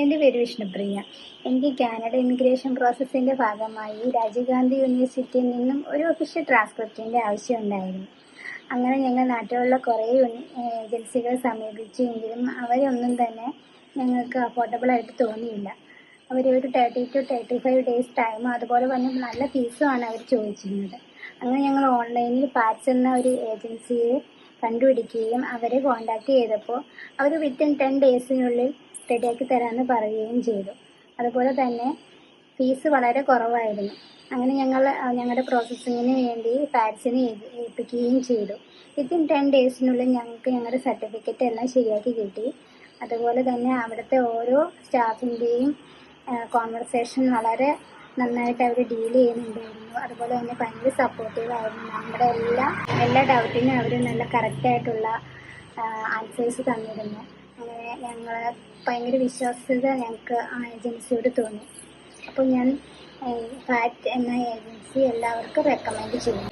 എൻ്റെ പേര് വിഷ്ണുപ്രിയ. എനിക്ക് കാനഡ ഇമിഗ്രേഷൻ പ്രോസസ്സിൻ്റെ ഭാഗമായി രാജീവ് ഗാന്ധി യൂണിവേഴ്സിറ്റിയിൽ നിന്നും ഒരു ഒഫീഷ്യൽ ട്രാൻസ്ക്രിപ്റ്റിൻ്റെ ആവശ്യമുണ്ടായിരുന്നു. അങ്ങനെ ഞങ്ങൾ നാട്ടിലുള്ള കുറേ ഏജൻസികളെ സമീപിച്ചു. എങ്കിലും അവരൊന്നും തന്നെ ഞങ്ങൾക്ക് അഫോർഡബിളായിട്ട് തോന്നിയില്ല. അവർ ഒരു 30 to 35 ഡേയ്സ് ടൈമും അതുപോലെ തന്നെ നല്ല ഫീസുമാണ് അവർ ചോദിച്ചിരുന്നത്. അങ്ങനെ ഞങ്ങൾ ഓൺലൈനിൽ പാറ്റ്സ് എന്ന ഒരു ഏജൻസിയെ കണ്ടുപിടിക്കുകയും അവരെ കോൺടാക്റ്റ് ചെയ്തപ്പോൾ അവർ വിത്തിൻ 10 ഡേയ്സിനുള്ളിൽ റെഡിയാക്കി തരാമെന്ന് പറയുകയും ചെയ്തു. അതുപോലെ തന്നെ ഫീസ് വളരെ കുറവായിരുന്നു. അങ്ങനെ ഞങ്ങൾ ഞങ്ങളുടെ പ്രോസസ്സിങ്ങിന് വേണ്ടി പാറ്റ്സിനെ ഏൽപ്പിക്കുകയും ചെയ്തു. വിത്തിൻ 10 ഡേയ്സിനുള്ളിൽ ഞങ്ങൾക്ക് ഞങ്ങളുടെ സർട്ടിഫിക്കറ്റ് എല്ലാം ശരിയാക്കി കിട്ടി. അതുപോലെ തന്നെ അവിടുത്തെ ഓരോ സ്റ്റാഫിൻ്റെയും കോൺവെർസേഷൻ വളരെ നന്നായിട്ട് അവർ ഡീൽ ചെയ്യുന്നുണ്ടായിരുന്നു. അതുപോലെ തന്നെ ഭയങ്കര സപ്പോർട്ടീവായിരുന്നു. നമ്മുടെ എല്ലാ ഡൗട്ടിനും അവർ നല്ല കറക്റ്റായിട്ടുള്ള ആൻസേഴ്സ് തന്നിരുന്നു. അങ്ങനെ ഞങ്ങൾ ഭയങ്കര വിശ്വാസ്യത ഞങ്ങൾക്ക് ആ ഏജൻസിയോട് തോന്നി. അപ്പോൾ ഞാൻ പാറ്റ് എന്ന ഏജൻസി എല്ലാവർക്കും റെക്കമെൻഡ് ചെയ്യുന്നു.